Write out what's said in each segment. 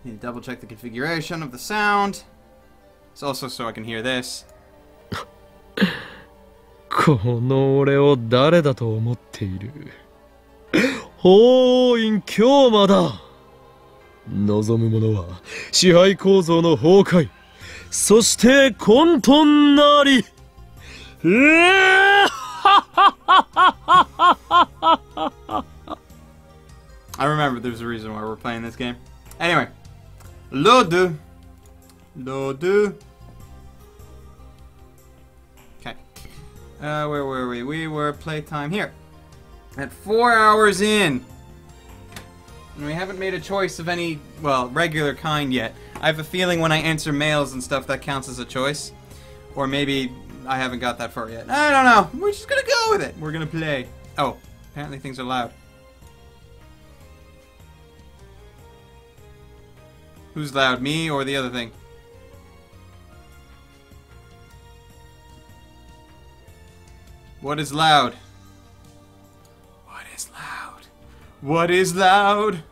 Need to double check the configuration of the sound. It's also so I can hear this. この俺を誰だと思っている。HOUOUIN KYOUMAだ。望む者は支配構造の崩壊、そして混沌なり。I remember there's a reason why we're playing this game. Anyway. Lodu. Okay. Where were we? We were playtime here. At 4 hours in. And we haven't made a choice of any, well, regular kind yet. I have a feeling when I answer mails and stuff that counts as a choice. Or maybe I haven't got that far yet. I don't know. We're just gonna go with it. We're gonna play. Oh, apparently things are loud. Who's loud, me or the other thing? What is loud? What is loud? What is loud?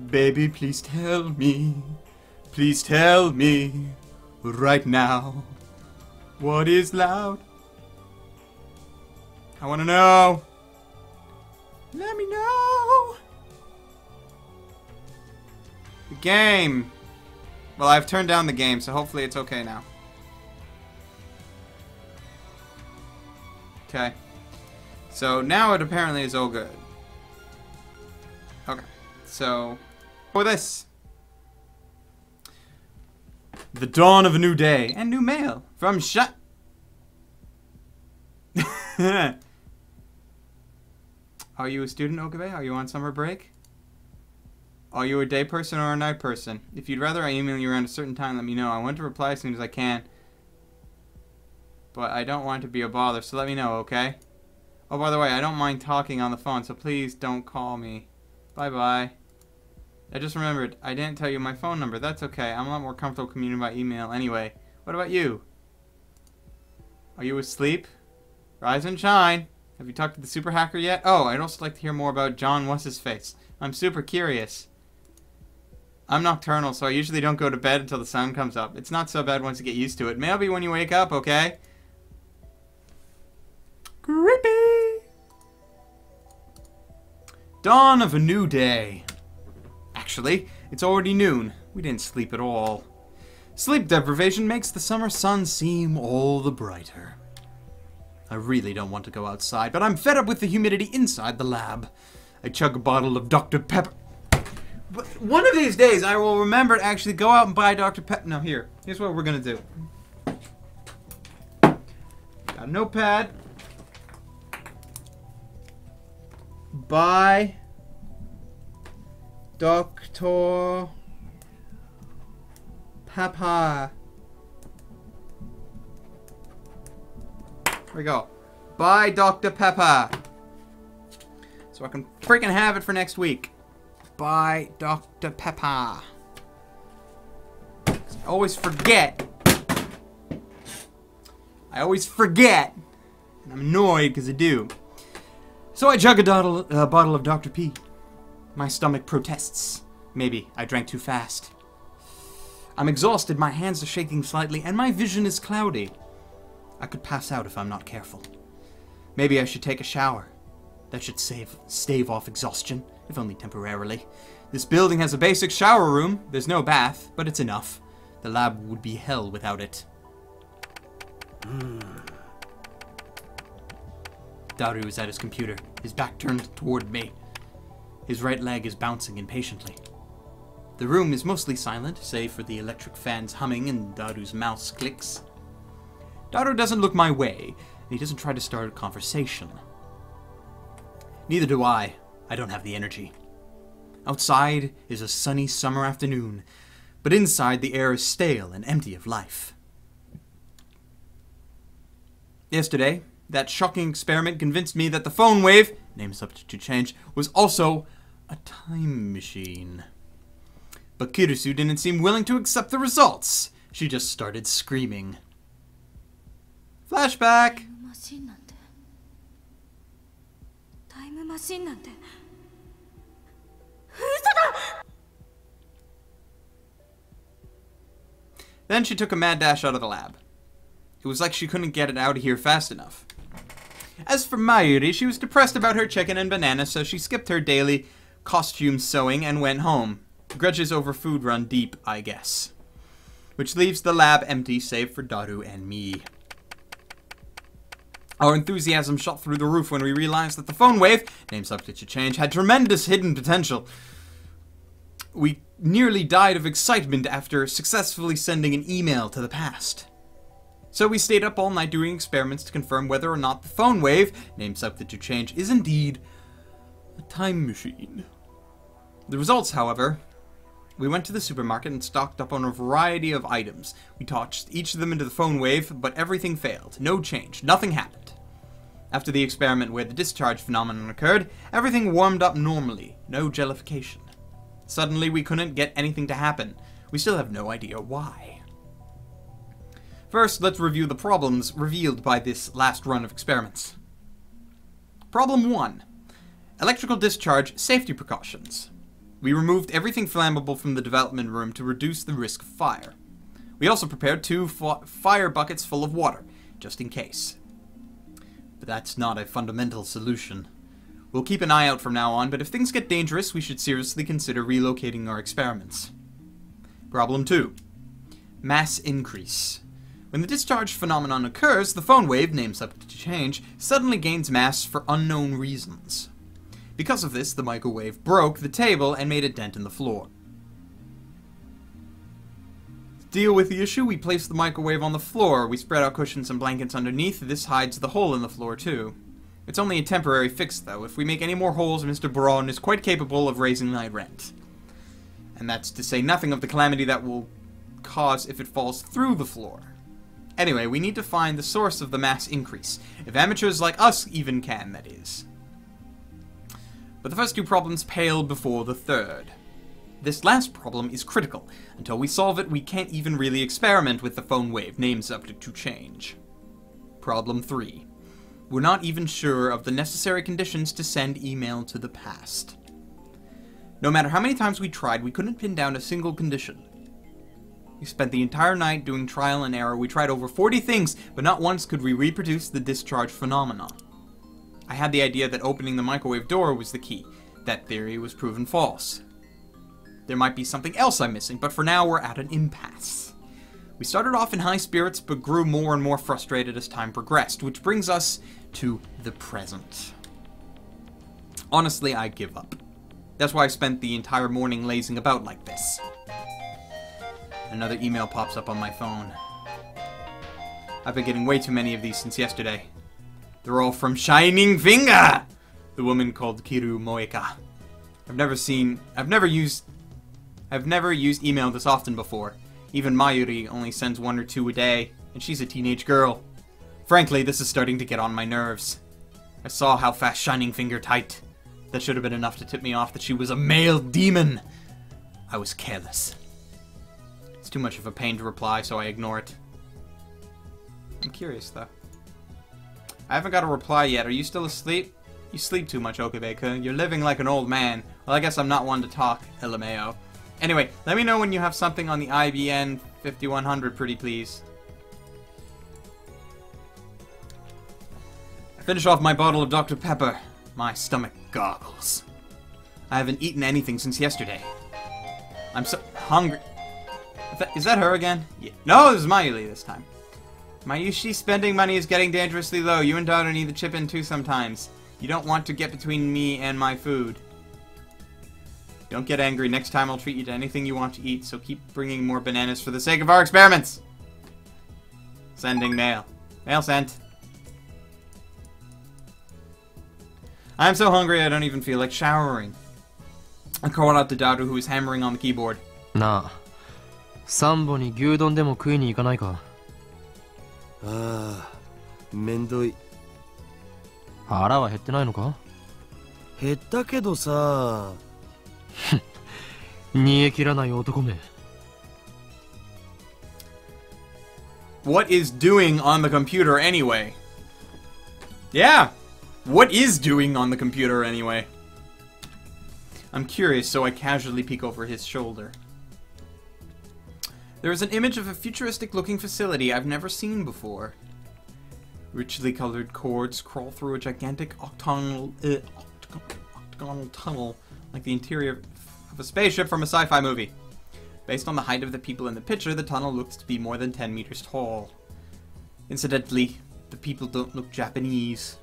Baby, please tell me. Please tell me right now. What is loud? I want to know. Let me know. The game. Well, I've turned down the game, so hopefully it's okay now. Okay. So now it apparently is all good. Okay. So, for this. The dawn of a new day and new mail from Are you a student, Okabe? Are you on summer break? Are you a day person or a night person? If you'd rather I email you around a certain time, let me know. I want to reply as soon as I can. But I don't want to be a bother, so let me know, okay? Oh, by the way, I don't mind talking on the phone, so please don't call me. Bye-bye. I just remembered, I didn't tell you my phone number. That's okay. I'm a lot more comfortable communicating by email anyway. What about you? Are you asleep? Rise and shine. Have you talked to the super hacker yet? Oh, I'd also like to hear more about John What's-His-Face. I'm super curious. I'm nocturnal, so I usually don't go to bed until the sun comes up. It's not so bad once you get used to it. Maybe when you wake up, okay? Creepy! Dawn of a new day. Actually, it's already noon. We didn't sleep at all. Sleep deprivation makes the summer sun seem all the brighter. I really don't want to go outside, but I'm fed up with the humidity inside the lab. I chug a bottle of Dr. Pepper. But one of these days, I will remember to actually go out and buy Dr. Pepper. No, here's what we're going to do. Got a notepad. Buy Dr. Pepper. Here we go. Buy Dr. Pepper. So I can freaking have it for next week. Buy Dr. Pepper. I always forget. And I'm annoyed because I do. So I chug a bottle of Dr. P. My stomach protests. Maybe I drank too fast. I'm exhausted, my hands are shaking slightly, and my vision is cloudy. I could pass out if I'm not careful. Maybe I should take a shower. That should stave off exhaustion, if only temporarily. This building has a basic shower room. There's no bath, but it's enough. The lab would be hell without it. Daru is at his computer, his back turned toward me. His right leg is bouncing impatiently. The room is mostly silent, save for the electric fans humming and Daru's mouse clicks. Daru doesn't look my way, and he doesn't try to start a conversation. Neither do I. I don't have the energy. Outside is a sunny summer afternoon, but inside the air is stale and empty of life. Yesterday, that shocking experiment convinced me that the phone wave, name subject to change, was also a time machine. But Kirisu didn't seem willing to accept the results. She just started screaming. Flashback! Then she took a mad dash out of the lab. It was like she couldn't get it out of here fast enough. As for Mayuri, she was depressed about her chicken and banana, so she skipped her daily costume sewing and went home. Grudges over food run deep, I guess. Which leaves the lab empty, save for Daru and me. Our enthusiasm shot through the roof when we realized that the phone wave, name subject to change, had tremendous hidden potential. We nearly died of excitement after successfully sending an email to the past. So we stayed up all night doing experiments to confirm whether or not the phone wave, name subject to change, is indeed a time machine. The results, however, we went to the supermarket and stocked up on a variety of items. We tossed each of them into the phone wave, but everything failed. No change. Nothing happened. After the experiment where the discharge phenomenon occurred, everything warmed up normally. No jellification. Suddenly, we couldn't get anything to happen. We still have no idea why. First, let's review the problems revealed by this last run of experiments. Problem 1. Electrical discharge safety precautions. We removed everything flammable from the development room to reduce the risk of fire. We also prepared 2 fire buckets full of water, just in case. But that's not a fundamental solution. We'll keep an eye out from now on, but if things get dangerous, we should seriously consider relocating our experiments. Problem 2. Mass increase. When the discharge phenomenon occurs, the phone wave, name subject to change, suddenly gains mass for unknown reasons. Because of this, the microwave broke the table and made a dent in the floor. To deal with the issue, we placed the microwave on the floor. We spread out cushions and blankets underneath. This hides the hole in the floor, too. It's only a temporary fix, though. If we make any more holes, Mr. Braun is quite capable of raising my rent. And that's to say nothing of the calamity that will cause if it falls through the floor. Anyway, we need to find the source of the mass increase. If amateurs like us even can, that is. But the first 2 problems pale before the third. This last problem is critical. Until we solve it, we can't even really experiment with the phone wave, name subject to change. Problem 3. We're not even sure of the necessary conditions to send email to the past. No matter how many times we tried, we couldn't pin down a single condition. We spent the entire night doing trial and error. We tried over 40 things, but not once could we reproduce the discharge phenomenon. I had the idea that opening the microwave door was the key. That theory was proven false. There might be something else I'm missing, but for now we're at an impasse. We started off in high spirits, but grew more and more frustrated as time progressed, which brings us to the present. Honestly, I give up. That's why I spent the entire morning lazing about like this. Another email pops up on my phone. I've been getting way too many of these since yesterday. They're all from Shining Finger! The woman called Kiru Moeka. I've never used email this often before. Even Mayuri only sends 1 or 2 a day, and she's a teenage girl. Frankly, this is starting to get on my nerves. I saw how fast Shining Finger typed. That should have been enough to tip me off that she was a male demon. I was careless. It's too much of a pain to reply, so I ignore it. I'm curious, though. I haven't got a reply yet. Are you still asleep? You sleep too much, Okebe-kun. You're living like an old man. Well, I guess I'm not one to talk, LMAO. Anyway, let me know when you have something on the IBN 5100, pretty please. I finish off my bottle of Dr. Pepper. My stomach goggles. I haven't eaten anything since yesterday. I'm so hungry. Is that her again? Yeah. No, this is Mayuri this time. Mayushi, spending money is getting dangerously low. You and daughter need to chip in too sometimes. You don't want to get between me and my food. Don't get angry. Next time I'll treat you to anything you want to eat, so keep bringing more bananas for the sake of our experiments. Sending mail. Mail sent. I'm so hungry I don't even feel like showering. I called out to Daru, who was hammering on the keyboard. Na, Sambo ni gyudon demo kui ni ikanai ka? Mendoi. Hara wa hette nai no ka? Hetta kedo sa. Nie kiranai otoko me. What is doing on the computer anyway? Yeah! What is doing on the computer anyway? I'm curious, so I casually peek over his shoulder. There is an image of a futuristic-looking facility I've never seen before. Richly colored cords crawl through a gigantic octagonal tunnel like the interior of a spaceship from a sci-fi movie. Based on the height of the people in the picture, the tunnel looks to be more than 10 meters tall. Incidentally, the people don't look Japanese.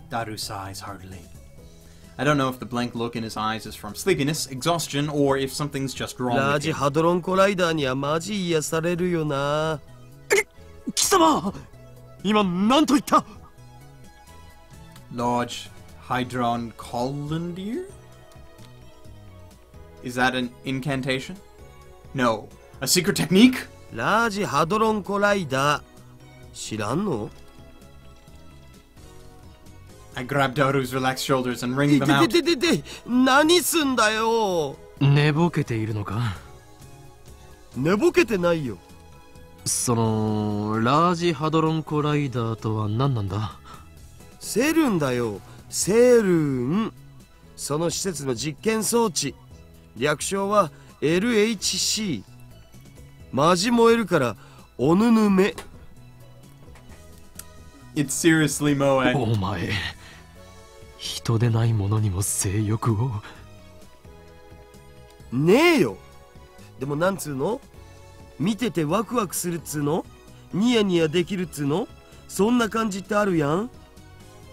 Daru sighs heartily. I don't know if the blank look in his eyes is from sleepiness, exhaustion, or if something's just wrong ラー with ジ him. ハドロンコライダーにはマジ癒されるよな。貴様今何と言った？ Large Hydron Collandier? Is that an incantation? No. A secret technique? ラージハドロンコライダー知らんの？ I grab Daru's relaxed shoulders and wring them out. で何すんだよ。寝ぼけているのか？寝ぼけてないよ。そのラージハドロンコライダーとは何なんだ？セルンだよ。セルン。その施設の実験装置。略称は LHC。マジ燃えるからおぬぬめ。 It's seriously Moe. お前人でないものにも性欲を。ねえよ。でもなんつうの？見ててワクワクするっつうの？ニヤニヤできるっつうの？そんな感じってあるやん。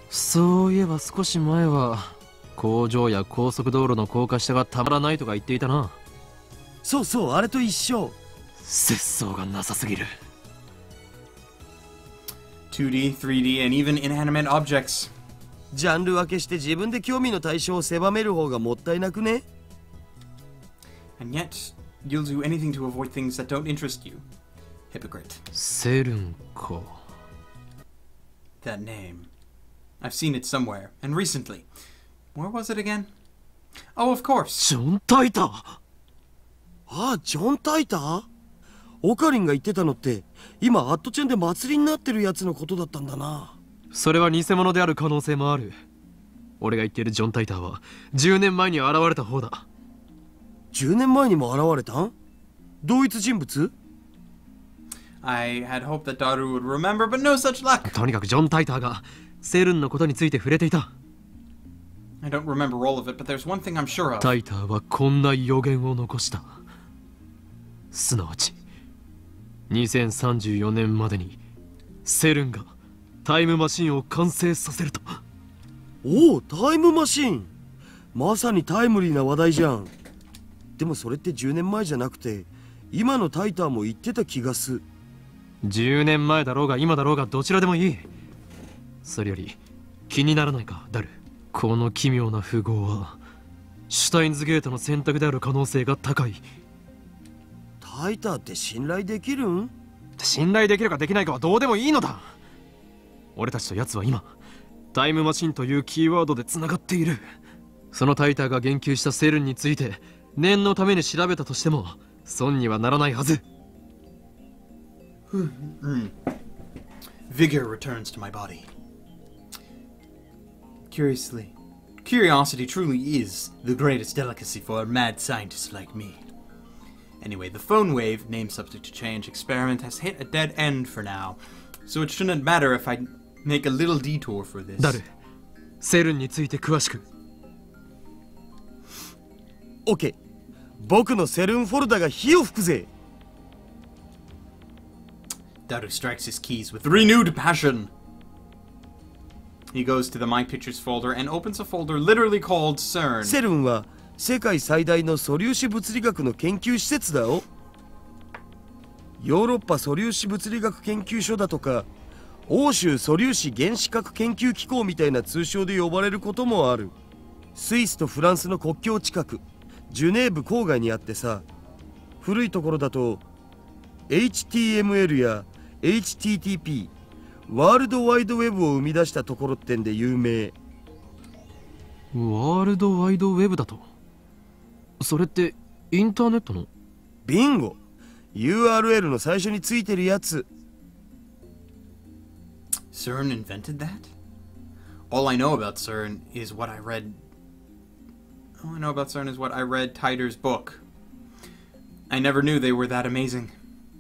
そういえば少し前は工場や高速道路の高架下がたまらないとか言っていたな。そうそう、あれと一緒。節操がなさすぎる。 2D, 3D, and even inanimate objects. ジャンル分けして自分で興味の対象を狭める方がもったいなくね？ And yet, you'll do anything to avoid things that don't interest you. Hypocrite. セルンか。 That name. I've seen it somewhere, and recently. Where was it again? Oh, of course. ジョン・タイター。ああ、ジョン・タイター？オカリンが言ってたのって今アットチェンで祭りになってるやつのことだったんだな。それは偽物である可能性もある。俺が言っているジョン・タイターは10年前に現れた方だ。10年前にも現れたん？同一人物？ I had hoped that Daru would remember, but no such luck. とにかくジョン・タイターがセルンのことについて触れていた。 I don't remember all of it, but there's one thing I'm sure of. タイターはこんな予言を残した。すなわち2034年までにセルンがタイムマシンを完成させると。おお、タイムマシン。まさにタイムリーな話題じゃん。でもそれって10年前じゃなくて今のタイターも言ってた気がす。10年前だろうが今だろうがどちらでもいい。それより気にならないかダル。この奇妙な符号はシュタインズゲートの選択である可能性が高い。タイターって信頼できるん？信頼できるかできないかはどうでもいいのだ。俺たちと奴は今タイムマシンというキーワードでつながっている。そのタイターが言及したセルンについて念のために調べたとしても損にはならないはず。Vigor returns to my body. Curiously, curiosity truly is the greatest delicacy for a mad scientist like me. Anyway, the phone wave, name subject to change, experiment has hit a dead end for now, so it shouldn't matter if I make a little detour for this. ダル、セルンについて詳しく。OK。僕のセルンフォルダが火を吹くぜ。Daru strikes his keys with renewed passion. He goes to the My Pictures folder and opens a folder literally called CERN. セルンは世界最大の素粒子物理学の研究施設だよ。ヨーロッパ素粒子物理学研究所だとか欧州素粒子原子核研究機構みたいな通称で呼ばれることもある。スイスとフランスの国境近くジュネーブ郊外にあってさ、古いところだと HTML や HTTP ワールドワイドウェブを生み出したところってんで有名。ワールドワイドウェブだと？それってインターネットの？ビンゴ。 URL の最初についてるやつ。 CERN invented that? All I know about CERN is what I read... All I know about CERN is what I read Tider's book. I never knew they were that amazing.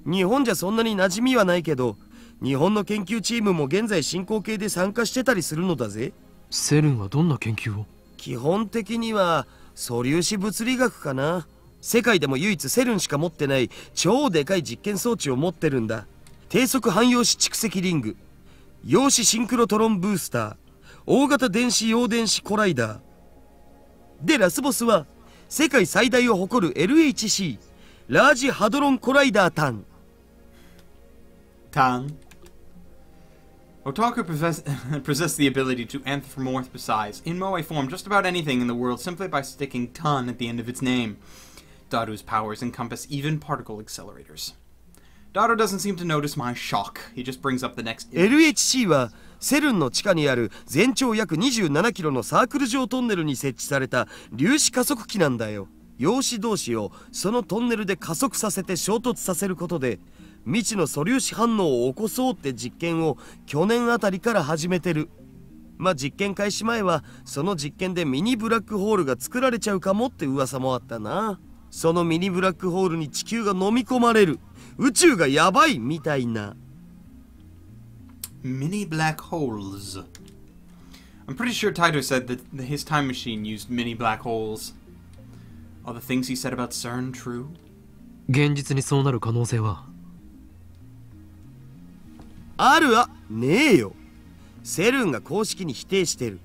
日本じゃそんなに馴染みはないけど、日本の研究チームも現在進行形で参加してたりするのだぜ。セルンはどんな研究を？基本的には素粒子物理学かな。世界でも唯一セルンしか持ってない超でかい実験装置を持ってるんだ。低速汎用子蓄積リング、陽子シンクロトロンブースター、大型電子陽電子コライダーで、ラスボスは世界最大を誇る LHC ラージハドロンコライダータン。Tan. Otaku possess the ability to anthropomorphize in moe form just about anything in the world simply by sticking tan at the end of its name. Daru's powers encompass even particle accelerators. Daru doesn't seem to notice my shock. He just brings up the next LHC はセルンの地下にある全長約27キロのサークル状トンネルに設置された粒子加速器なんだよ。陽子同士をそのトンネルで加速させて衝突させることで未知の素粒子反応を起こそうって実験を去年あたりから始めてる。まあ実験開始前はその実験でミニブラックホールが作られちゃうかもって噂もあったな。そのミニブラックホールに地球が飲み込まれる、宇宙がやばいみたいな。Mini black holes. I'm pretty sure Taito said that his time machine used mini black holes. Are the things he said about CERN true? 現実にそうなる可能性は？あるわねえよ。セルンが公式に否定してる。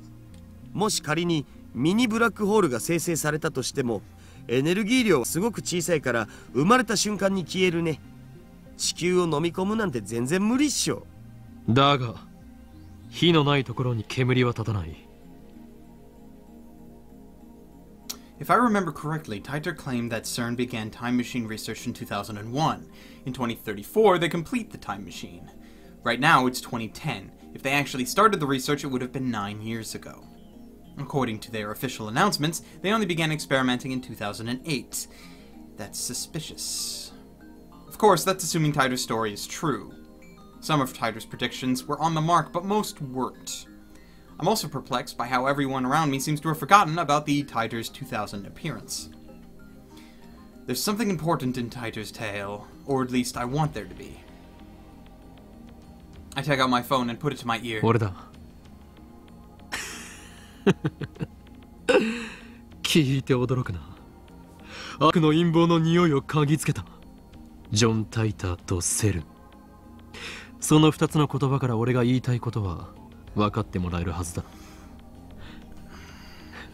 もし仮にミニブラックホールが生成されたとしてもエネルギー量はすごく小さいから生まれた瞬間に消えるね。地球を飲み込むなんて全然無理っしょ。だが火のないところに煙は立たない。If I remember correctly, Taito claimed that CERN began time machine research in 2001. In 2034, they complete the time machine. Right now, it's 2010. If they actually started the research, it would have been 9 years ago. According to their official announcements, they only began experimenting in 2008. That's suspicious. Of course, that's assuming Taito's story is true. Some of Taito's predictions were on the mark, but most weren't. I'm also perplexed by how everyone around me seems to have forgotten about the Taito's 2000 appearance. There's something important in Taito's tale, or at least I want there to be. I take out my phone and put it to my ear. 俺だ。聞いて驚くな。悪の陰謀の匂いを嗅ぎつけた。ジョン・タイターとセルン。その2つの言葉から俺が言いたいことは分かってもらえるはずだ。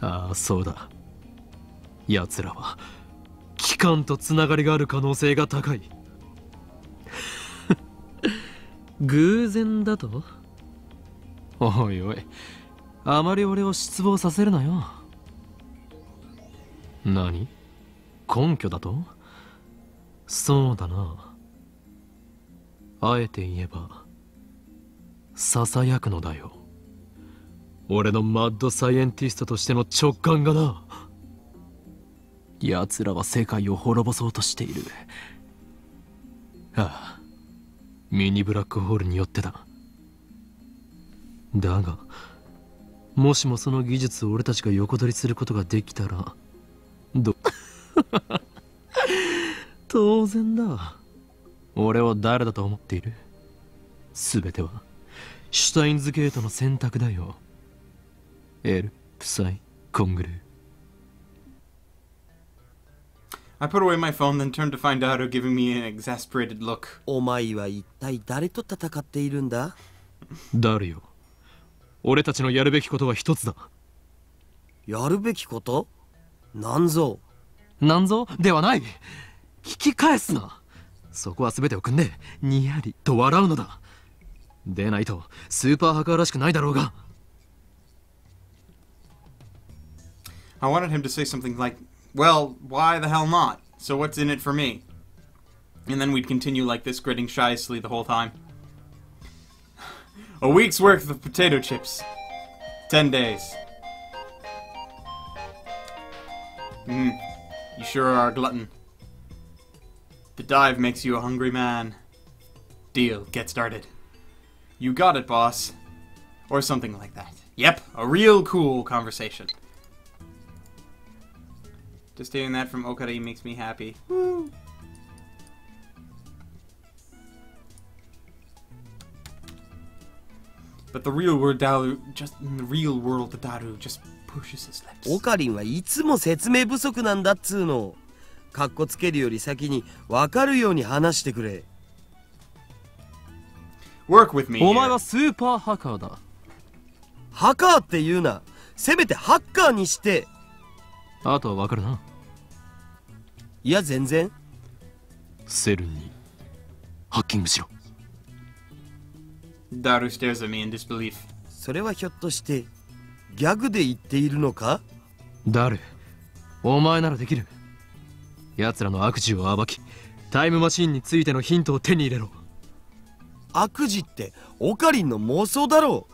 ああ、そうだ。奴らは機関とつながりがある可能性が高い。偶然だと？おいおい、あまり俺を失望させるなよ。何？根拠だと？そうだな。あえて言えばささやくのだよ。俺のマッドサイエンティストとしての直感がな。奴らは世界を滅ぼそうとしている。ああ、ミニブラックホールによってだ。だがもしもその技術を俺たちが横取りすることができたら当然だ。俺を誰だと思っている？全てはシュタインズゲートの選択だよ。L、プサイ、コングルー。I put away my phone, then turned to find Daru giving me an exasperated look. お前は一体誰と戦っているんだ？ダルよ。俺たちのやるべきことは一つだ。やるべきこと？なんぞ。なんぞではない。聞き返すな。そこは全てを組んでにやりと笑うのだ。でないとスーパーハカーらしくないだろうが。I wanted him to say something like, well, why the hell not? So what's in it for me? And then we'd continue like this, gritting shystly the whole time. A week's worth of potato chips. 10 days. You sure are a glutton. The dive makes you a hungry man. Deal, get started. You got it, boss. Or something like that. Yep, a real cool conversation. Just hearing that from Okari makes me happy. Woo! But the real world Daru, in the real world, the Daru just pushes his lips. オカリンはいつも説明不足なんだっつうの。かっこつけるより先に分かるように話してくれ。Work with me. お前はスーパーハカーだ。ハカーって言うな。せめてハッカーにして。あとは分かるな。いや全然。セルンにハッキングしろ。Daru stares at me in disbelief. それはひょっとしてギャグで言っているのか？誰？お前ならできる。奴らの悪事を暴き、タイムマシンについてのヒントを手に入れろ。悪事ってオカリンの妄想だろ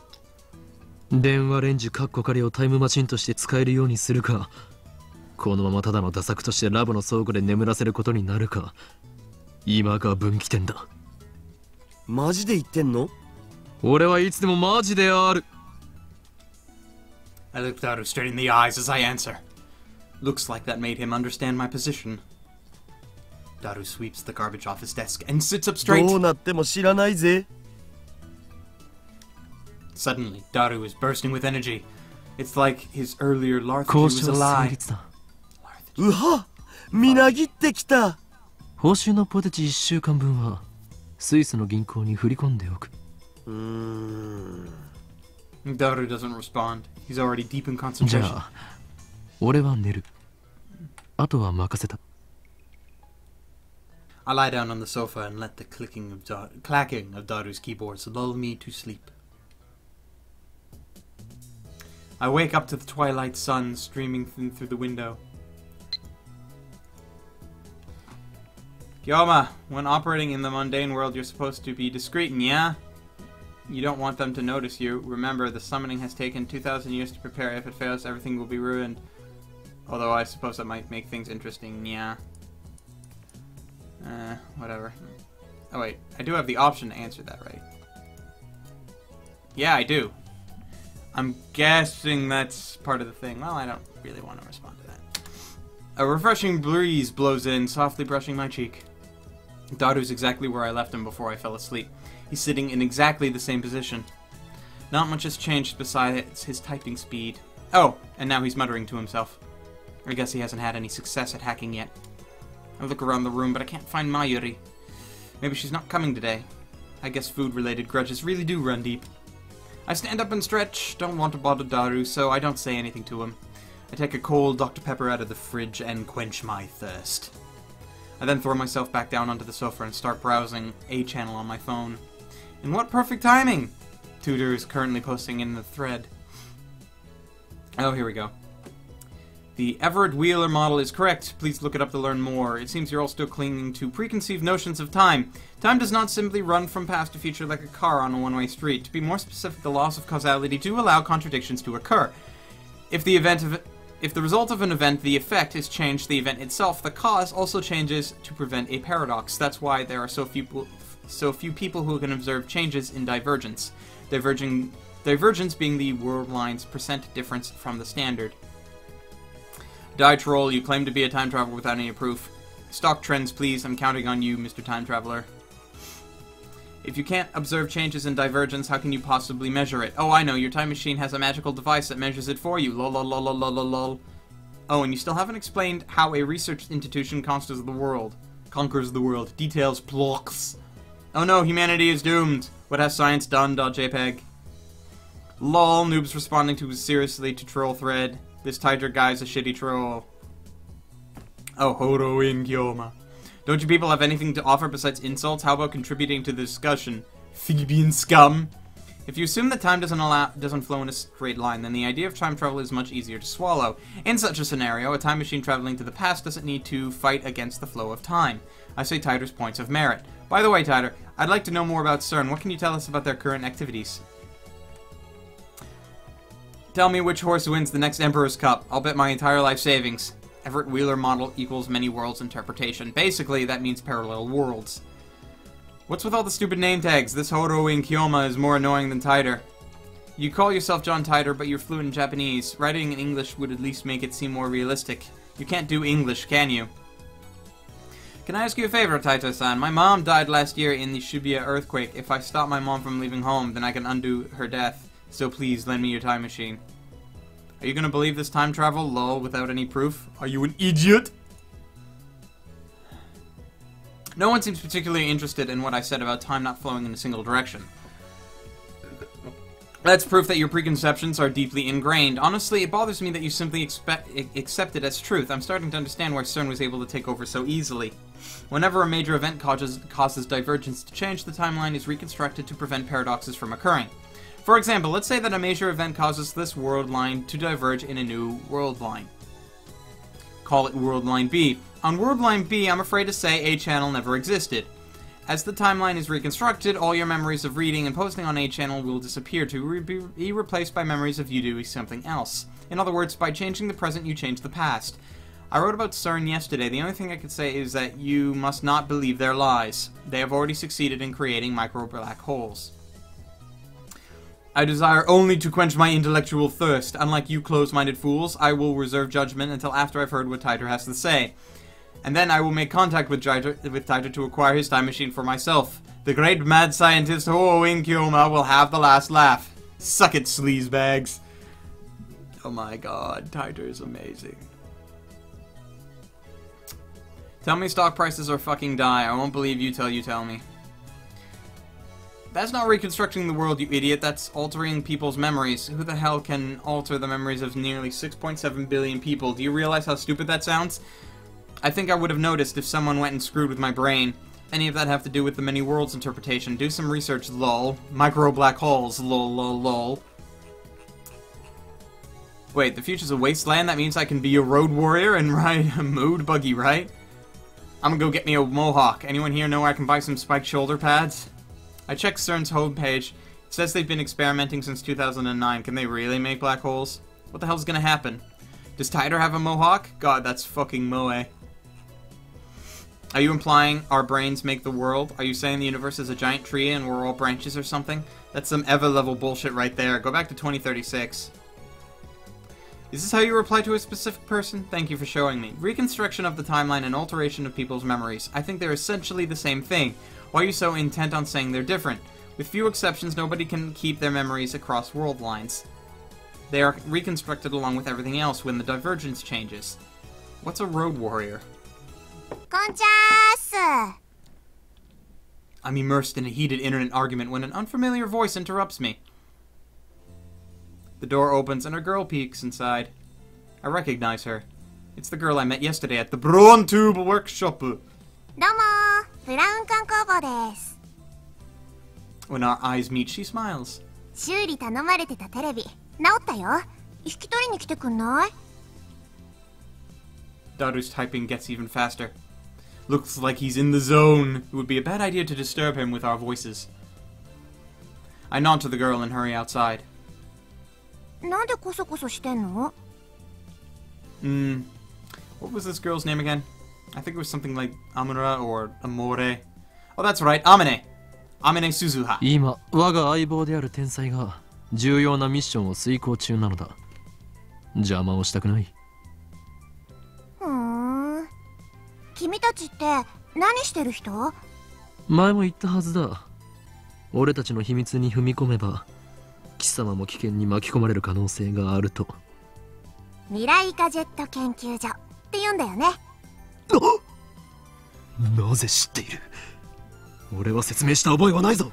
う。電話レンジカッコ仮をタイムマシンとして使えるようにするか、このままただのダ作としてラボの倉庫で眠らせることになるか、今が分岐点だ。マジで言ってんの？俺はいつでもマジである。I looked Daru straight in the eyes as I answer. Looks like that made him understand my position. Daru sweeps the garbage off his desk and sits up straight. どうなっても知らないぜ。Suddenly, Daru is bursting with energy. It's like his earlier lethargy was a lie. うは、みなぎってきた。報酬のポテチ1週間分はスイスの銀行に振り込んでおく。Daru doesn't respond. He's already deep in concentration. じゃあ、俺は寝る。あとは任せた。I lie down on the sofa and let the clacking of Daru's keyboards lull me to sleep. I wake up to the twilight sun streaming through the window. KYOUMA, when operating in the mundane world, you're supposed to be discreet, yeah? You don't want them to notice you. Remember, the summoning has taken 2,000 years to prepare. If it fails, everything will be ruined. Although I suppose that might make things interesting, yeah. Whatever. Oh wait, I do have the option to answer that, right? Yeah, I do. I'm guessing that's part of the thing. Well, I don't really want to respond to that. A refreshing breeze blows in, softly brushing my cheek. Daru's exactly where I left him before I fell asleep. He's sitting in exactly the same position. Not much has changed besides his typing speed. Oh, and now he's muttering to himself. I guess he hasn't had any success at hacking yet. I look around the room, but I can't find Mayuri. Maybe she's not coming today. I guess food-related grudges really do run deep. I stand up and stretch, don't want to bother Daru, so I don't say anything to him. I take a cold Dr. Pepper out of the fridge and quench my thirst. I then throw myself back down onto the sofa and start browsing a channel on my phone. And what perfect timing! Tutor is currently posting in the thread. Oh, here we go. The Everett Wheeler model is correct. Please look it up to learn more. It seems you're all still clinging to preconceived notions of time. Time does not simply run from past to future like a car on a one-way street. To be more specific, the laws of causality do allow contradictions to occur. If the result of an event, the effect, is changed, the event itself, the cause, also changes to prevent a paradox. That's why there are so few people who can observe changes in divergence. Divergence being the world line's % difference from the standard. Die troll, you claim to be a time traveler without any proof. Stock trends, please. I'm counting on you, Mr. Time Traveler. If you can't observe changes in divergence, how can you possibly measure it? Oh, I know. Your time machine has a magical device that measures it for you. Lol, lol, lol, lol, lol, lol. Oh, and you still haven't explained how a research institution conquers the world. Details, plots. Oh no, humanity is doomed. What has science done? .jpg. Lol, noobs responding too seriously to troll thread. This Tiger guy's a shitty troll. Oh, HOUOUIN KYOUMA. Don't you people have anything to offer besides insults? How about contributing to the discussion? Phoebean scum. If you assume that time doesn't flow in a straight line, then the idea of time travel is much easier to swallow. In such a scenario, a time machine traveling to the past doesn't need to fight against the flow of time. I say Tider's points of merit. By the way, Tider, I'd like to know more about CERN. What can you tell us about their current activities? Tell me which horse wins the next Emperor's Cup. I'll bet my entire life savings. Everett Wheeler model equals many worlds interpretation. Basically, that means parallel worlds. What's with all the stupid name tags? This HOUOUIN KYOUMA is more annoying than Tider. You call yourself John Tider, but you're fluent in Japanese. Writing in English would at least make it seem more realistic. You can't do English, can you? Can I ask you a favor, Taito-san? My mom died last year in the Shibuya earthquake. If I stop my mom from leaving home, then I can undo her death. So please, lend me your time machine. Are you gonna believe this time travel, lol, without any proof? Are you an idiot? No one seems particularly interested in what I said about time not flowing in a single direction. That's proof that your preconceptions are deeply ingrained. Honestly, it bothers me that you simply accept it as truth. I'm starting to understand why CERN was able to take over so easily. Whenever a major event causes divergence to change, the timeline is reconstructed to prevent paradoxes from occurring. For example, let's say that a major event causes this world line to diverge in a new world line. Call it world line B. On world line B, I'm afraid to say A channel never existed. As the timeline is reconstructed, all your memories of reading and posting on A channel will disappear to be replaced by memories of you doing something else. In other words, by changing the present, you change the past. I wrote about CERN yesterday. The only thing I could say is that you must not believe their lies. They have already succeeded in creating micro black holes. I desire only to quench my intellectual thirst. Unlike you close-minded fools, I will reserve judgment until after I've heard what Taito has to say. And then I will make contact with Taito to acquire his time machine for myself. The great mad scientist HOUOUIN KYOUMA will have the last laugh. Suck it, sleazebags. Oh my god, Taito is amazing. Tell me stock prices are fucking die. I won't believe you till you tell me. That's not reconstructing the world, you idiot. That's altering people's memories. Who the hell can alter the memories of nearly 6.7 billion people? Do you realize how stupid that sounds? I think I would have noticed if someone went and screwed with my brain. Any of that have to do with the many worlds interpretation. Do some research, lol. Micro black holes, lol lol lol. Wait, the future's a wasteland? That means I can be a road warrior and ride a mood buggy, right? I'm gonna go get me a mohawk. Anyone here know where I can buy some spiked shoulder pads? I checked CERN's homepage. It says they've been experimenting since 2009. Can they really make black holes? What the hell's gonna happen? Does Taito have a mohawk? God, that's fucking moe. Are you implying our brains make the world? Are you saying the universe is a giant tree and we're all branches or something? That's some Eva-level bullshit right there. Go back to 2036. Is this how you reply to a specific person? Thank you for showing me. Reconstruction of the timeline and alteration of people's memories. I think they're essentially the same thing. Why are you so intent on saying they're different? With few exceptions, nobody can keep their memories across world lines. They are reconstructed along with everything else when the divergence changes. What's a road warrior? I'm immersed in a heated internet argument when an unfamiliar voice interrupts me. The door opens and a girl peeks inside. I recognize her. It's the girl I met yesterday at the Braun Tube workshop. When our eyes meet, she smiles. Daru's typing gets even faster. Looks like he's in the zone. It would be a bad idea to disturb him with our voices. I nod to the girl and hurry outside. What was this girl's name again? I think it was something like Amura or Amore. Oh, that's right, Amine. Amine Suzuha. 今、我が相棒である天才が重要なミッションを遂行中なのだ。邪魔をしたくない。君たちって何してる人？前も言ったはずだ。俺たちの秘密に踏み込めば貴様も危険に巻き込まれる可能性があると。未来ガジェット研究所って言うんだよね。なぜ知っている？俺は説明した覚えはないぞ。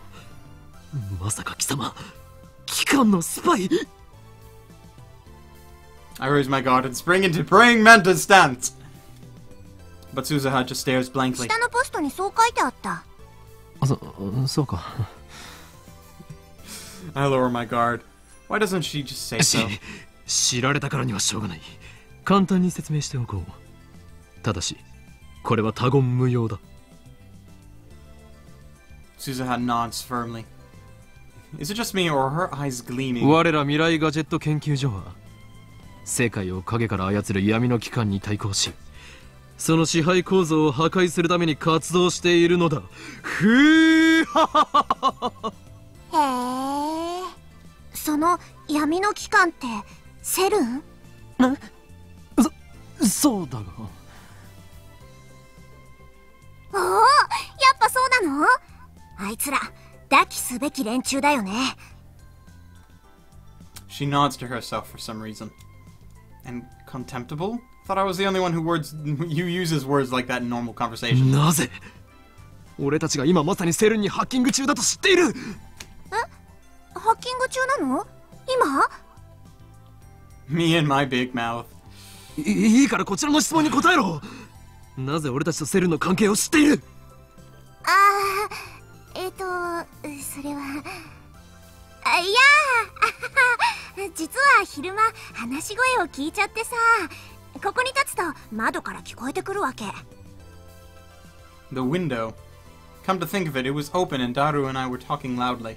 まさか貴様機関のスパイ？ I raise my guard and spring into praying mantis stance. But Suzuha just stares blankly. 下のポストにそう書いてあった。そうか。I lower my guard. Why doesn't she just say so? 知られたからにはしょうがない。簡単に説明しておこう。ただし、これは他言無用だ。Suzuha nods firmly. Is it just me or are her eyes gleaming? 我ら未来ガジェット研究所は世界を影から操る闇の機関に対抗し、その支配構造を破壊するために活動しているのだ。ふーははは。へえ。その闇の機関ってセルン？そうだが。おお、やっぱそうなの？あいつら抱きすべき連中だよね。 She nods to herself for some reason. And contemptible? Thought I was the only one who uses words like that in normal conversation. なぜ俺たちが今まさにセルンにハッキング中だと知っている。ハッキング中なの？今？ Me and my big mouth. いいからこちらの質問に答えろ。なぜ俺たちとセルンの関係を知っている？それは、いや実は昼間話し声を聞いちゃってさ、ここに立つと窓から聞こえてくるわけ。 The window. Come to think of it, it was open and Daru and I were talking loudly.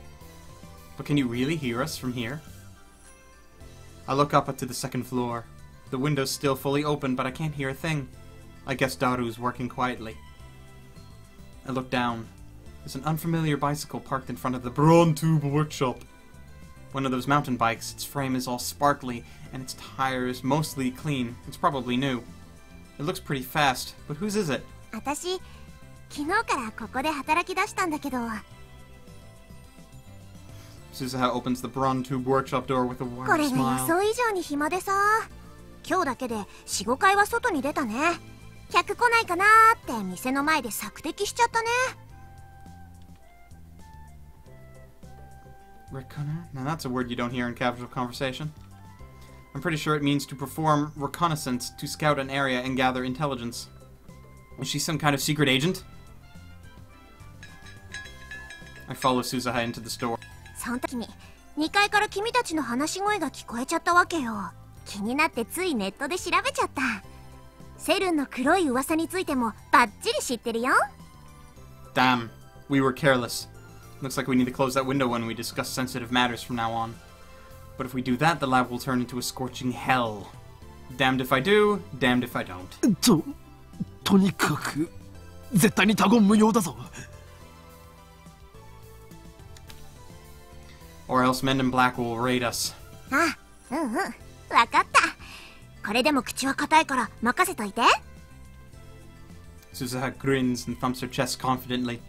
But can you really hear us from here? I look up to the second floor. The window's still fully open, but I can't hear a thing. I guess Daru's working quietly. I look down. There's an unfamiliar bicycle parked in front of the Braun Tube workshop. One of those mountain bikes. Its frame is all sparkly, and its tires mostly clean. It's probably new. It looks pretty fast, but whose is it? 私、昨日からここで働き出したんだけど。 Suzuha opens the Braun Tube workshop door with a こ warm れが予 smile. 想以上に暇でさ、今日だけで 4,5 回は外に出たね。客来ないかなーって店の前で索敵しちゃったね。 Reconnor? Now that's a word you don't hear in casual conversation. I'm pretty sure it means to perform reconnaissance, to scout an area and gather intelligence. Is she some kind of secret agent? I follow Suzuha into the store. その時に2階から君たちの話し声が聞こえちゃったわけよ。気になってついネットで調べちゃった。セルンの黒い噂についてもバッチリ知ってるよ。 Damn, we were careless. Looks like we need to close that window when we discuss sensitive matters from now on. But if we do that, the lab will turn into a scorching hell. Damned if I do, damned if I don't. とにかく絶対に他言無用だぞ。Or else Men in Black will raid us. あ、わかった。これでも口は硬いから任せといて。 Suzuha grins and thumps her chest confidently.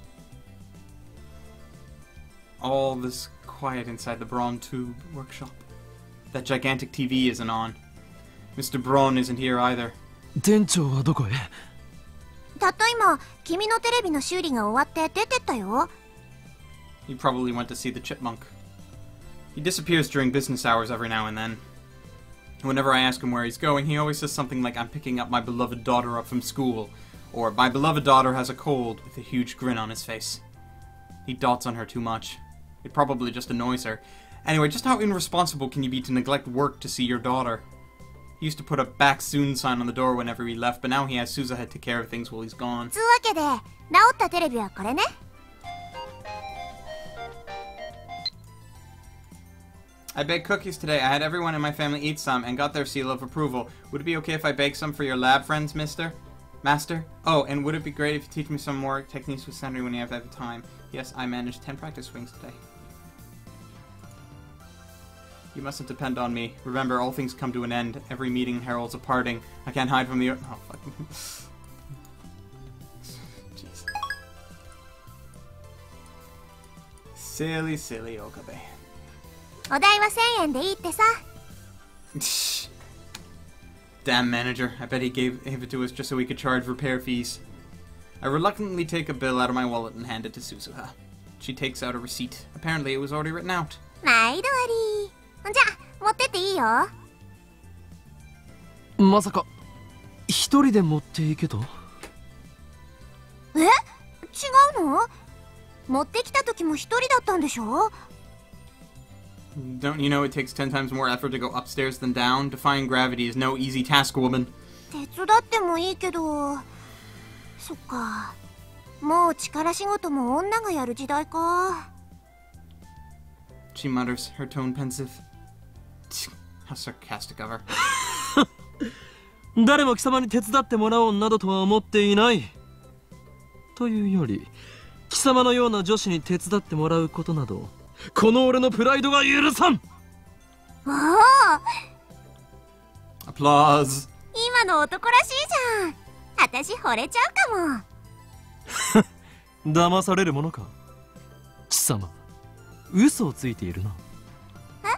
All this quiet inside the Braun Tube workshop. That gigantic TV isn't on. Mr. Braun isn't here either. 店長はどこへ？たった今、君のテレビの修理が終わって出てったよ。 He probably went to see the chipmunk. He disappears during business hours every now and then. Whenever I ask him where he's going, he always says something like, I'm picking up my beloved daughter up from school, or my beloved daughter has a cold, with a huge grin on his face. He dotes on her too much. It probably just annoys her. Anyway, just how irresponsible can you be to neglect work to see your daughter? He used to put a back soon sign on the door whenever he left, but now he has Suzuha take care of things while he's gone. つうわけで、直ったテレビはこれね。I baked cookies today. I had everyone in my family eat some and got their seal of approval. Would it be okay if I bake some for your lab friends, Master? Oh, and would it be great if you teach me some more techniques with Sandry when you have the time? Yes, I managed 10 practice swings today. You mustn't depend on me. Remember, all things come to an end. Every meeting heralds a parting. I can't hide from the... Oh, fucking... Jeez. Silly, silly Okabe. お代は1000円でいいってさ。 Damn manager. I bet he gave it to us just so we could charge repair fees. I reluctantly take a bill out of my wallet and hand it to Suzuha. She takes out a receipt. Apparently it was already written out. 毎度あり。じゃあ、持ってっていいよ。まさか一人で持っていけと？え？違うの？持ってきた時も一人だったんでしょ？ Don't you know it takes 10 times more effort to go upstairs than down? Defying gravity is no easy task, woman. 手伝ってもいいけど。そっか。もう力仕事も女がやる時代か。 She mutters, her tone pensive. How sarcastic of her. 誰も貴様に手伝ってもらおうなどとは思っていない。というより、貴様のような女子に手伝ってもらうことなど、この俺のプライドが許さん。おお。 Applause. 今の男らしいじゃん。私惚れちゃうかも。騙されるものか。貴様、嘘をついているな。な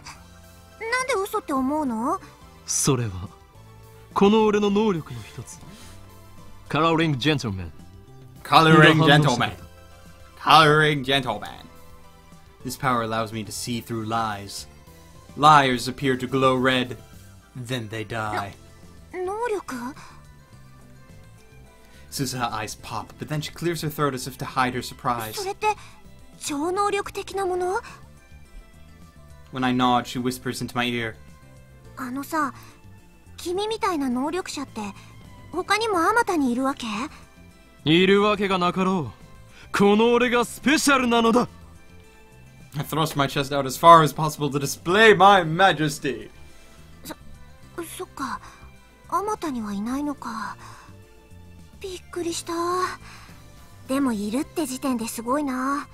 んで嘘って思うの？それはこの俺の能力の一つ。カラーリングジェントルマン。 Coloring gentleman. Coloring gentleman. This power allows me to see through lies. Liars appear to glow red, then they die. 能力？ Susa's eyes pop, but then she clears her throat as if to hide her surprise. それって超能力的なもの？ When I nod, she whispers into my ear. あのさ、君みたいな能力者って他にもあまたにいるわけ？いるわけがなかろう。この俺がスペシャルなのだ。I thrust my chest out as far as possible to display my majesty. そっか、あまたにはいないのか。びっくりした。でもいるって時点ですごいな。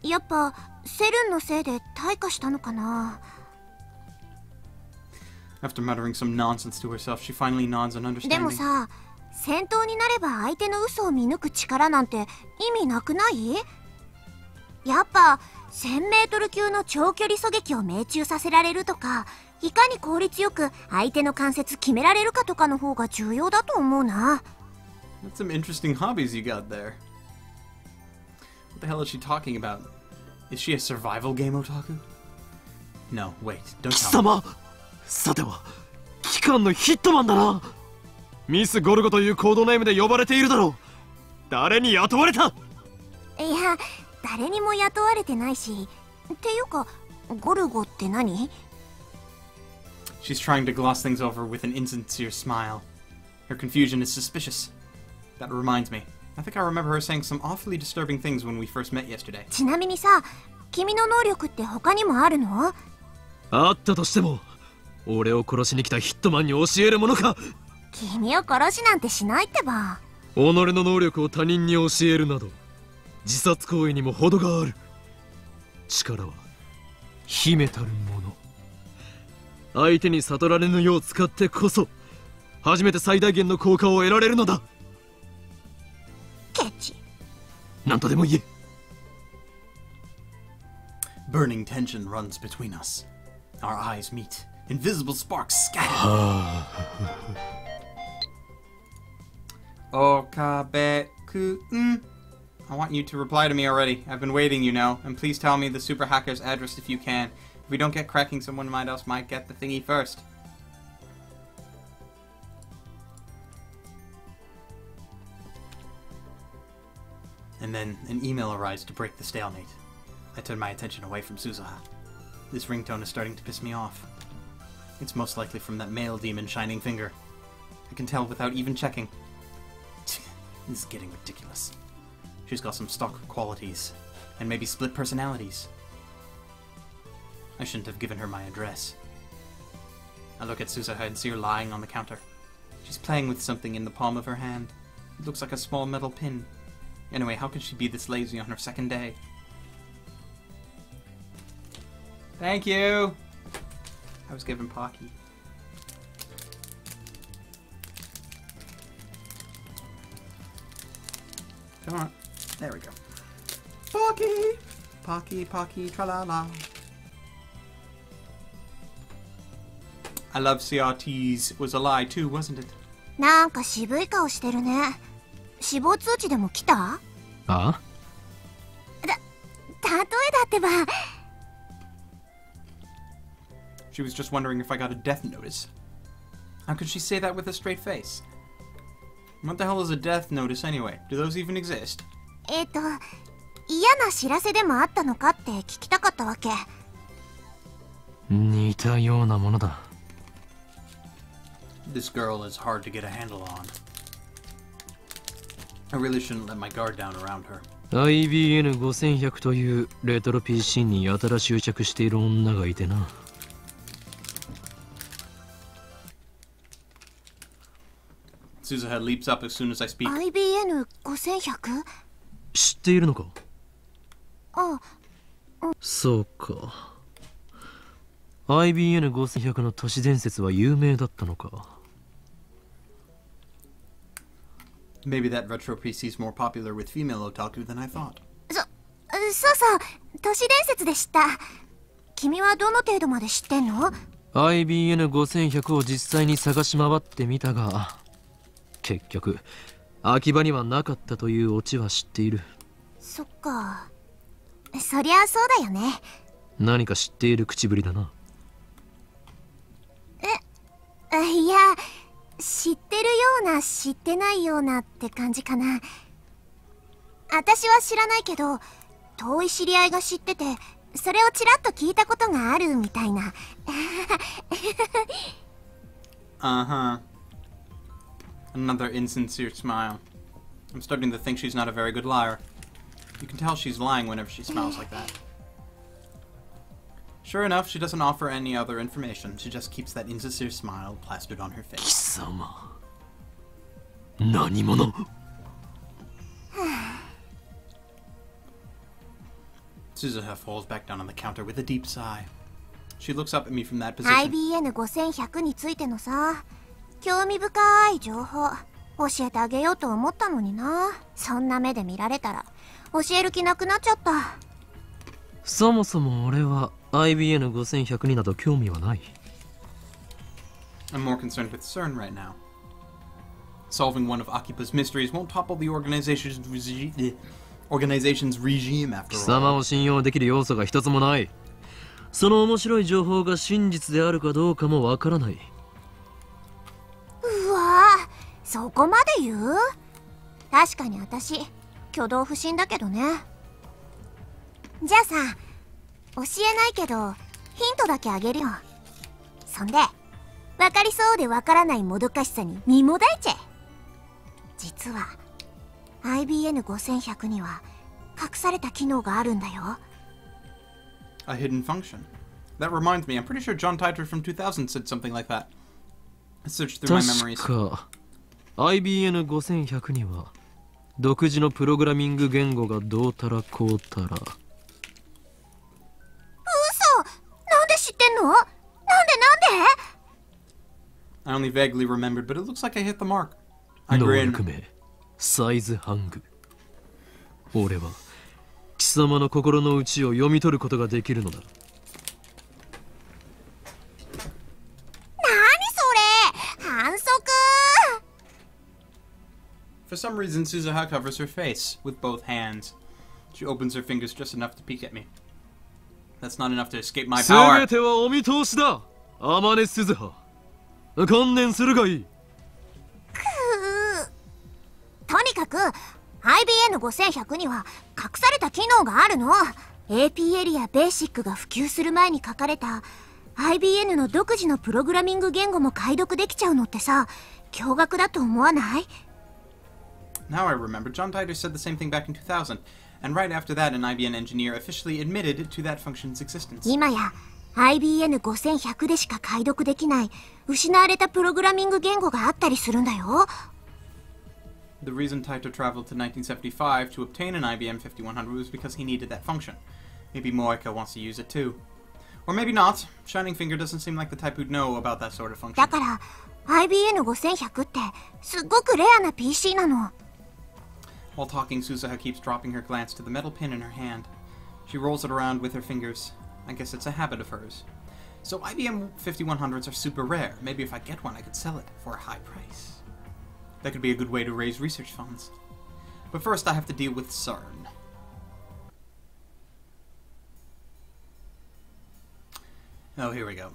やっぱセルンのせいで退化したのかな。After muttering some nonsense to herself, she finally nods in understanding. でもさ、戦闘になれば相手の嘘を見抜く力なんて意味なくない？やっぱ 1000m 級の長距離狙撃を命中させられるとか、いかに効率よく相手の関節決められるかとかの方が重要だと思うな。That's some interesting hobbies you got there. What the hell is she talking about? Is she a survival game otaku? No, wait, don't 貴 tell me. 様、さては機関のヒットマンだな。ミス・ゴルゴというコードネームで呼ばれているだろう。誰に雇われた？いや、誰にも雇われてないし。っていうか、ゴルゴって何？ She's trying to gloss things over with an insincere smile. Her confusion is suspicious. That reminds me. I think I remember her saying some awfully disturbing things when we first met yesterday. ちなみにさ、君の能力って他にもあるの？あったとしても、俺を殺しに来たヒットマンに教えるものか。君を殺しなんてしないってば。己の能力を他人に教えるなど自殺行為にも程がある。力は秘めたるもの。相手に悟られぬよう使ってこそ初めて最大限の効果を得られるのだ。ケチ。何とでも言え。 Burning tension runs between us. Our eyes meet. Invisible sparks scatter. Okabe-kun. I want you to reply to me already. I've been waiting, you know. And please tell me the super hacker's address if you can. If we don't get cracking, someone else might get the thingy first. And then an email arrives to break the stalemate. I turn my attention away from Suzuha. This ringtone is starting to piss me off. It's most likely from that male demon Shining Finger. I can tell without even checking. This is getting ridiculous. She's got some stock qualities, and maybe split personalities. I shouldn't have given her my address. I look at Suzuha and see her lying on the counter. She's playing with something in the palm of her hand. It looks like a small metal pin. Anyway, how can she be this lazy on her second day? Thank you! I was given Pocky. Come on. There we go. Pocky! Pocky, Pocky, tra-la-la. I love CRTs was a lie too, wasn't it? なんか渋い顔してるね。死亡通知でも来た？ああ？例えだってば。She was just wondering if I got a death notice. How could she say that with a straight face? What the hell is a death notice anyway? Do those even exist? 嫌な知らせでもあったのかって聞きたかったわけ。似たようなものだ。This girl is hard to get a handle on. I really shouldn't let my guard down around her. IBN5100 というレトロ PC にやたら執着している女がいてな。Suzuha leaps up as soon as I speak. IBN5100？ 知っているのか？あ、そうか。IBN5100 の都市伝説は有名だったのか。Maybe that retro PC's more popular with female otaku than I thought. そうそう、都市伝説で知った。君はどの程度まで知ってんの？ IBN5100 を実際に探し回ってみたが、結局秋葉にはなかったというオチは知っている。そっか。そりゃそうだよね。何か知っている口ぶりだな。いや、知ってるような知ってないようなって感じかな。私は知らないけど、遠い知り合いが知ってて、それをちらっと聞いたことがあるみたいな。Uh-huh. Another insincere smile. I'm starting to think she's not a very good liar. You can tell she's lying whenever she smiles like that. Sure enough, she doesn't offer any other information. She just keeps that insincere smile plastered on her face. 貴様、何者Suzuha falls back down on the counter with a deep sigh. She looks up at me from that position. IBN5100 についてのさ、興味深い情報教えてあげようと思ったのにな。そんな目で見られたら教える気なくなっちゃった。そもそも俺は IBN5100 になど興味はない。I'm more concerned with CERN right now. Solving one of Akiba's mysteries won't topple the organization's regime after 貴 all. 様を信用できる要素が一つもない。その面白い情報が真実であるかどうかもわからない。うわぁ、そこまで言う？確かに私、挙動不審だけどね。じゃあさ、教えないけど、ヒントだけあげるよ。そんで、わかりそうでわからないもどかしさに身もだえちゃえ。実は、IBN5100 には隠された機能があるんだよ。A hidden function. That reminds me, I'm pretty sure John Titor from 2000 said something like that. I searched through my memories. 確か IBN5100 には独自のプログラミング言語がどうたらこうたら。嘘！なんで知ってんの？なんでI only vaguely remembered, but it looks like I hit the mark. I 能 grin. 力名サイズハング。俺は貴様の心の内を読み取ることができるのだ。何それ？反則！ For some reason, Suzuha covers her face with both hands. She opens her fingers just enough to peek at me. That's not enough to escape my す power. べてはお見通しだ、天音鈴葉。観念するがいい。とにかく IBN5100 には隠された機能があるの。 AP エリアベーシックが普及する前に書かれた IBN の独自のプログラミング言語も解読できちゃうのってさ、驚愕だと思わない？ Now I remember, John Titor said the same thing back in 2000, and right after that an IBN engineer officially admitted to that function's existence. 今や IBN5100 でしか解読できない失われたプログラミング言語があったりするんだよ。The reason Taito traveled to 1975 to obtain an IBM 5100 was because he needed that function. Maybe Moeka wants to use it too. Or maybe not. Shining Finger doesn't seem like the type who'd know about that sort of function. だから IBN5100 ってすっごくレアな PC なの。 While talking, Suzuha keeps dropping her glance to the metal pin in her hand. She rolls it around with her fingers. I guess it's a habit of hers. So IBM 5100s are super rare. Maybe if I get one, I could sell it for a high price. That could be a good way to raise research funds. But first, I have to deal with CERN. Oh, here we go.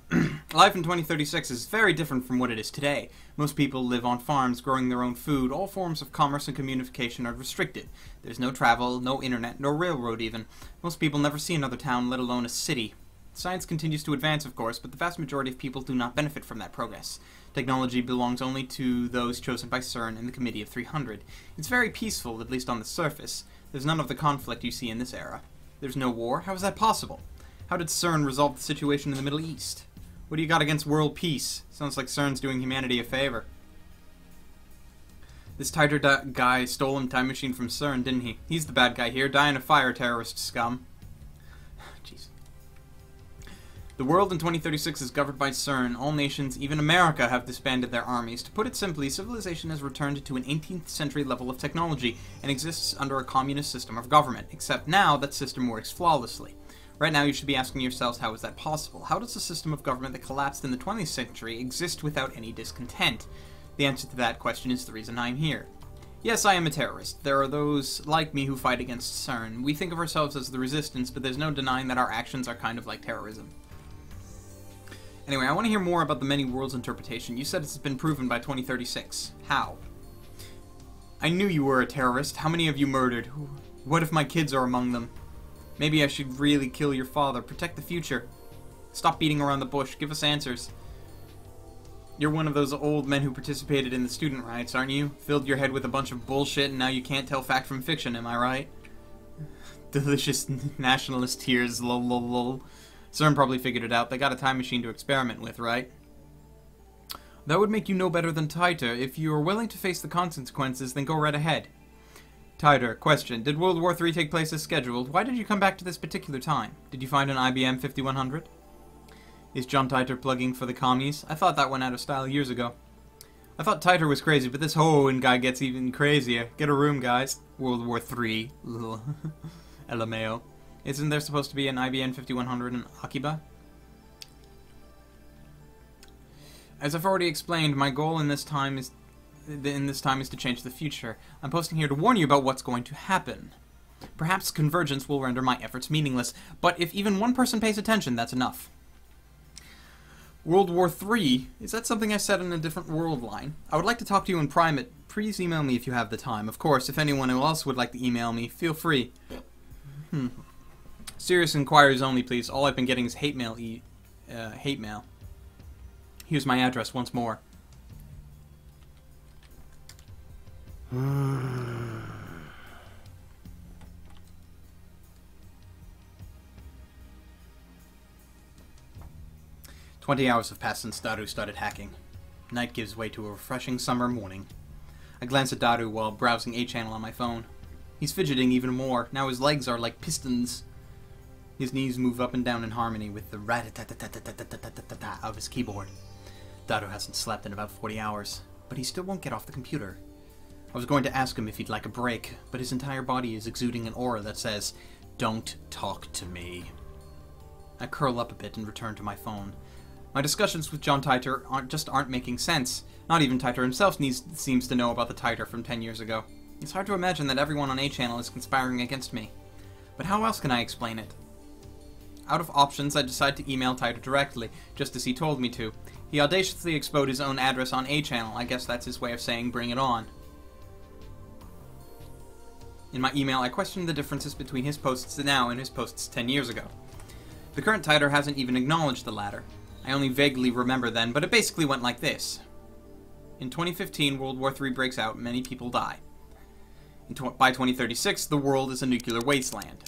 Life in 2036 is very different from what it is today. Most people live on farms growing their own food. All forms of commerce and communication are restricted. There's no travel, no internet, no railroad even. Most people never see another town, let alone a city. Science continues to advance, of course, but the vast majority of people do not benefit from that progress. Technology belongs only to those chosen by CERN and the Committee of 300. It's very peaceful, at least on the surface. There's none of the conflict you see in this era. There's no war? How is that possible? How did CERN resolve the situation in the Middle East? What do you got against world peace? Sounds like CERN's doing humanity a favor. This Titor guy stole a time machine from CERN, didn't he? He's the bad guy here, dying of fire, terrorist scum. Jeez. The world in 2036 is governed by CERN. All nations, even America, have disbanded their armies. To put it simply, civilization has returned to an 18th century level of technology and exists under a communist system of government, except now that system works flawlessly. Right now you should be asking yourselves, how is that possible? How does a system of government that collapsed in the 20th century exist without any discontent? The answer to that question is the reason I'm here. Yes, I am a terrorist. There are those like me who fight against CERN. We think of ourselves as the resistance, but there's no denying that our actions are kind of like terrorism. Anyway, I want to hear more about the many worlds interpretation. You said it's been proven by 2036. How? I knew you were a terrorist. How many of you murdered? What if my kids are among them? Maybe I should really kill your father. Protect the future. Stop beating around the bush. Give us answers. You're one of those old men who participated in the student riots, aren't you? Filled your head with a bunch of bullshit and now you can't tell fact from fiction, am I right? Delicious nationalist tears, lol lol lol. CERN probably figured it out. They got a time machine to experiment with, right? That would make you no better than Taita. If you are willing to face the consequences, then go right ahead. Taita, question. Did World War III take place as scheduled? Why did you come back to this particular time? Did you find an IBM 5100? Is John Taita plugging for the commies? I thought that went out of style years ago. I thought Taita was crazy, but this HOUOUIN guy gets even crazier. Get a room, guys. World War III. LMAO. Isn't there supposed to be an IBM 5100 in Akiba? As I've already explained, my goal in this time is to change the future. I'm posting here to warn you about what's going to happen. Perhaps convergence will render my efforts meaningless, but if even one person pays attention, that's enough. World War III? Is that something I said in a different world line? I would like to talk to you in private. Please email me if you have the time. Of course, if anyone else would like to email me, feel free. Serious inquiries only, please. All I've been getting is hate mail. Hate mail. Here's my address once more. "20 hours have passed since Daru started hacking. Night gives way to a refreshing summer morning. I glance at Daru while browsing A channel on my phone. He's fidgeting even more. Now his legs are like pistons. His knees move up and down in harmony with the rat-a-tat-tat-tat-tat-tat-tat of his keyboard. Daru hasn't slept in about 40 hours, but he still won't get off the computer. I was going to ask him if he'd like a break, but his entire body is exuding an aura that says, 'Don't talk to me.' I curl up a bit and return to my phone. My discussions with John Taita aren't making sense. Not even Taita himself seems to know about the Taita from 10 years ago. It's hard to imagine that everyone on A channel is conspiring against me. But how else can I explain it? Out of options, I decide to email Taita directly, just as he told me to. He audaciously exposed his own address on A channel. I guess that's his way of saying bring it on. In my email, I questioned the differences between his posts now and his posts 10 years ago. The current Taita hasn't even acknowledged the latter. I only vaguely remember then, but it basically went like this. In 2015, World War III breaks out, many people die. By 2036, the world is a nuclear wasteland.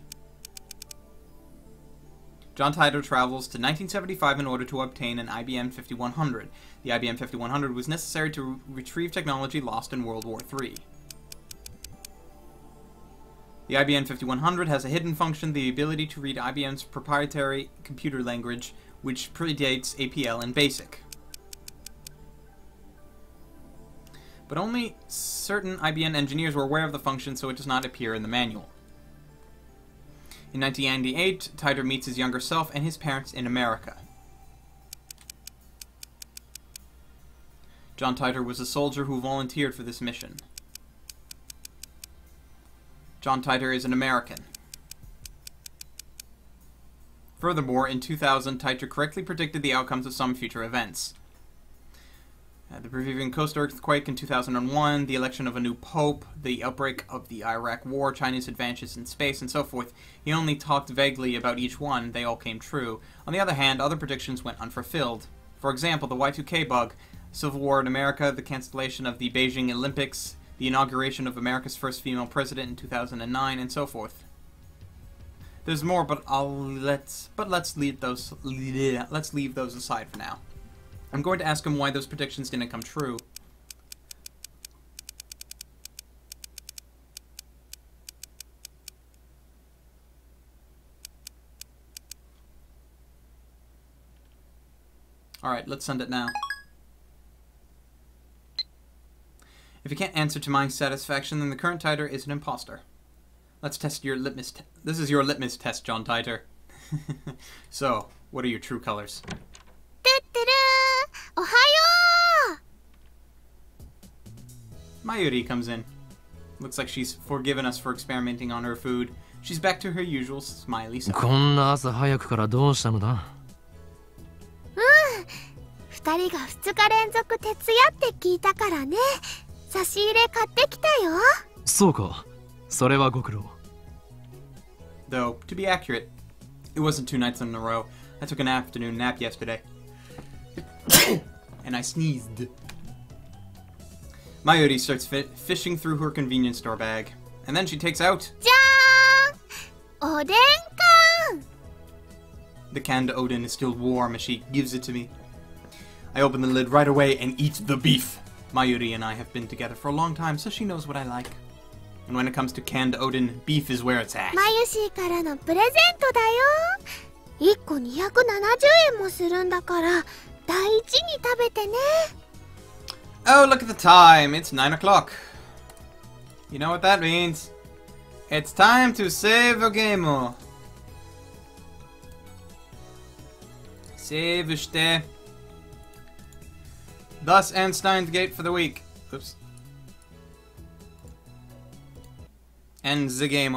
John Taita travels to 1975 in order to obtain an IBM 5100. The IBM 5100 was necessary to retrieve technology lost in World War III. The IBM 5100 has a hidden function, the ability to read IBM's proprietary computer language, which predates APL and BASIC. But only certain IBM engineers were aware of the function, so it does not appear in the manual. In 1998, Taita meets his younger self and his parents in America. John Taita was a soldier who volunteered for this mission. John Taita is an American. Furthermore, in 2000, Taita correctly predicted the outcomes of some future events. The Peruvian coast earthquake in 2001, the election of a new pope, the outbreak of the Iraq War, China's advances in space, and so forth. He only talked vaguely about each one, they all came true. On the other hand, other predictions went unfulfilled. For example, the Y2K bug, Civil War in America, the cancellation of the Beijing Olympics, the inauguration of America's first female president in 2009, and so forth. There's more, but let's leave those aside for now. I'm going to ask him why those predictions didn't come true. Alright, let's send it now. If you can't answer to my satisfaction, then the current Titer is an imposter. Let's test your litmus test. This is your litmus test, John Titer. So, what are your true colors? Ohayo! Mayuri comes in. Looks like she's forgiven us for experimenting on her food. She's back to her usual smiley self. こんな朝早くからどうしたのだ。二人が2日連続徹夜って聞いたからね。差し入れ買ってきたよ。そうか。それはご苦労。Though, to be accurate, it wasn't 2 nights in a row. I took an afternoon nap yesterday. And I sneezed. Mayuri starts fishing through her convenience store bag. And then she takes out... じゃーん！おでん缶！ The canned Odin is still warm as she gives it to me. I open the lid right away and eat the beef. Mayuri and I have been together for a long time, so she knows what I like. And when it comes to canned Odin, beef is where it's at. マユシーからのプレゼントだよ。1個270円もするんだから、大事に食べてね。Oh, look at the time. It's 9 o'clock. You know what that means? It's time to save a game. Saveして. Thus ends Steins Gate for the week. Oops. Ends the game.